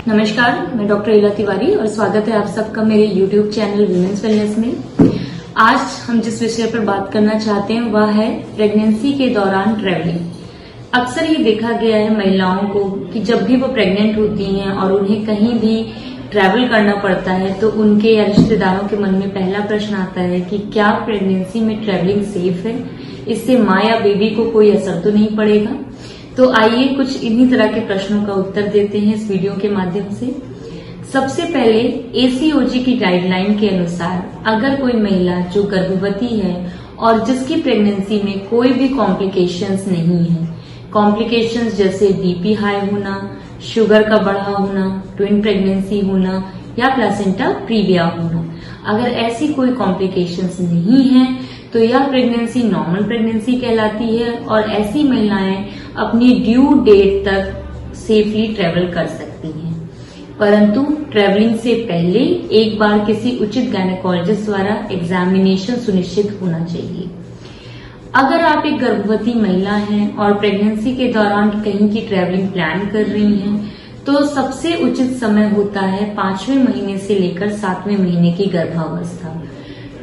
नमस्कार, मैं डॉक्टर इला तिवारी और स्वागत है आप सबका मेरे YouTube चैनल विमेंस वेलनेस में। आज हम जिस विषय पर बात करना चाहते हैं वह है प्रेगनेंसी के दौरान ट्रैवलिंग। अक्सर ये देखा गया है महिलाओं को कि जब भी वो प्रेग्नेंट होती हैं और उन्हें कहीं भी ट्रैवल करना पड़ता है तो उनके या रिश्तेदारों के मन में पहला प्रश्न आता है कि क्या प्रेगनेंसी में ट्रैवलिंग सेफ है, इससे माँ या बेबी को कोई असर तो नहीं पड़ेगा। तो आइए कुछ इन्हीं तरह के प्रश्नों का उत्तर देते हैं इस वीडियो के माध्यम से। सबसे पहले ACOG की गाइडलाइन के अनुसार अगर कोई महिला जो गर्भवती है और जिसकी प्रेगनेंसी में कोई भी कॉम्प्लिकेशंस नहीं है, कॉम्प्लिकेशंस जैसे BP हाई होना, शुगर का बढ़ा होना, ट्विन प्रेगनेंसी होना या प्लेसेंटा प्रीविया होना, अगर ऐसी कोई कॉम्प्लिकेशंस नहीं है तो यह प्रेगनेंसी नॉर्मल प्रेगनेंसी कहलाती है और ऐसी महिलाएं अपनी ड्यू डेट तक सेफली ट्रेवल कर सकती हैं। परंतु ट्रेवलिंग से पहले एक बार किसी उचित गायनेकोलॉजिस्ट द्वारा एग्जामिनेशन सुनिश्चित होना चाहिए। अगर आप एक गर्भवती महिला हैं और प्रेगनेंसी के दौरान कहीं की ट्रेवलिंग प्लान कर रही हैं तो सबसे उचित समय होता है 5वें महीने से लेकर 7वें महीने की गर्भावस्था,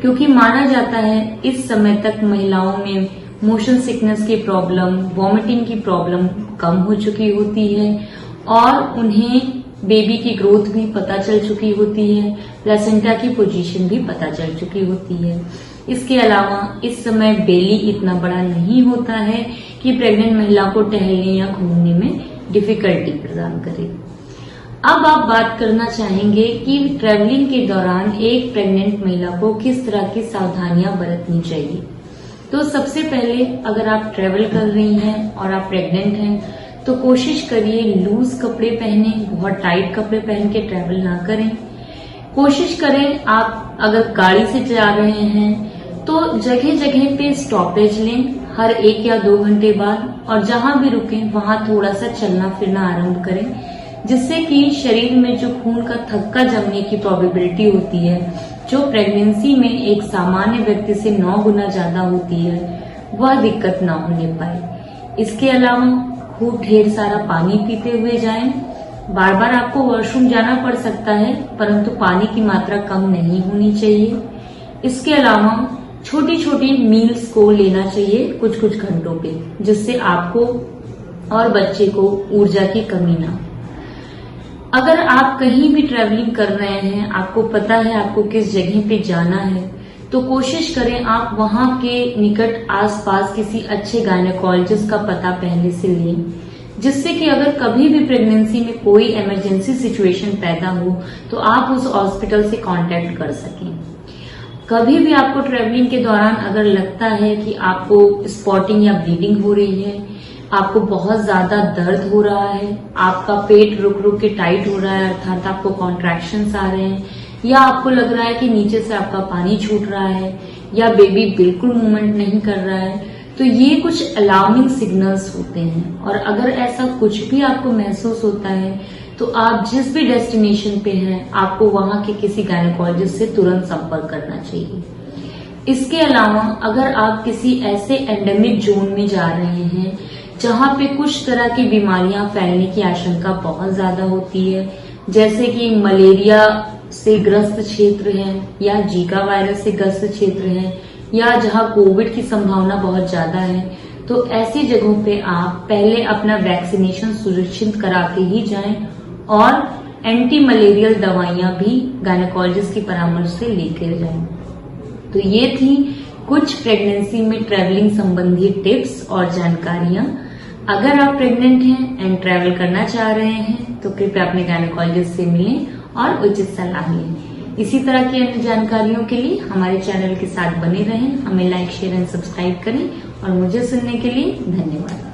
क्योंकि माना जाता है इस समय तक महिलाओं में मोशन सिकनेस की प्रॉब्लम, वॉमिटिंग की प्रॉब्लम कम हो चुकी होती है और उन्हें बेबी की ग्रोथ भी पता चल चुकी होती है, प्लेसेंटा की पोजीशन भी पता चल चुकी होती है। इसके अलावा इस समय बेली इतना बड़ा नहीं होता है कि प्रेग्नेंट महिला को टहलने या घूमने में डिफिकल्टी प्रदान करे। अब आप बात करना चाहेंगे कि ट्रैवलिंग के दौरान एक प्रेग्नेंट महिला को किस तरह की सावधानियां बरतनी चाहिए। तो सबसे पहले अगर आप ट्रैवल कर रही हैं और आप प्रेग्नेंट हैं तो कोशिश करिए लूज कपड़े पहने, बहुत टाइट कपड़े पहन के ट्रैवल ना करें। कोशिश करें आप अगर गाड़ी से जा रहे हैं तो जगह जगह पे स्टॉपेज लें हर 1 या 2 घंटे बाद, और जहां भी रुकें वहां थोड़ा सा चलना फिरना आरंभ करें, जिससे कि शरीर में जो खून का थक्का जमने की प्रोबेबिलिटी होती है, जो प्रेगनेंसी में एक सामान्य व्यक्ति से 9 गुना ज्यादा होती है, वह दिक्कत ना होने पाए। इसके अलावा खूब ढेर सारा पानी पीते हुए जाएं। बार बार आपको वॉशरूम जाना पड़ सकता है, परंतु पानी की मात्रा कम नहीं होनी चाहिए। इसके अलावा छोटी छोटी मील्स को लेना चाहिए कुछ कुछ घंटों पे, जिससे आपको और बच्चे को ऊर्जा की कमी ना हो। अगर आप कहीं भी ट्रैवलिंग कर रहे हैं, आपको पता है आपको किस जगह पे जाना है, तो कोशिश करें आप वहां के निकट आसपास किसी अच्छे गायनेकोलॉजिस्ट का पता पहले से लें, जिससे कि अगर कभी भी प्रेगनेंसी में कोई इमरजेंसी सिचुएशन पैदा हो तो आप उस हॉस्पिटल से कांटेक्ट कर सकें। कभी भी आपको ट्रैवलिंग के दौरान अगर लगता है कि आपको स्पॉटिंग या ब्लीडिंग हो रही है, आपको बहुत ज्यादा दर्द हो रहा है, आपका पेट रुक रुक के टाइट हो रहा है अर्थात आपको कॉन्ट्रैक्शंस आ रहे हैं, या आपको लग रहा है कि नीचे से आपका पानी छूट रहा है, या बेबी बिल्कुल मूवमेंट नहीं कर रहा है, तो ये कुछ अलार्मिंग सिग्नल्स होते हैं। और अगर ऐसा कुछ भी आपको महसूस होता है तो आप जिस भी डेस्टिनेशन पे हैं आपको वहां के किसी गायनेकोलॉजिस्ट से तुरंत संपर्क करना चाहिए। इसके अलावा अगर आप किसी ऐसे एंडेमिक जोन में जा रहे हैं जहां पे कुछ तरह की बीमारियां फैलने की आशंका बहुत ज्यादा होती है, जैसे कि मलेरिया से ग्रस्त क्षेत्र है या जीका वायरस से ग्रस्त क्षेत्र है, या जहां कोविड की संभावना बहुत ज्यादा है, तो ऐसी जगहों पे आप पहले अपना वैक्सीनेशन सुनिश्चित करा के ही जाएं और एंटी मलेरियल दवाइयां भी गायनेकोलॉजिस्ट की परामर्श से लेकर जाएं। तो ये थी कुछ प्रेगनेंसी में ट्रैवलिंग संबंधी टिप्स और जानकारियां। अगर आप प्रेग्नेंट हैं एंड ट्रैवल करना चाह रहे हैं तो कृपया अपने गायनेकोलॉजिस्ट से मिलें और उचित सलाह लें। इसी तरह की अन्य जानकारियों के लिए हमारे चैनल के साथ बने रहें। हमें लाइक, शेयर एंड सब्सक्राइब करें और मुझे सुनने के लिए धन्यवाद।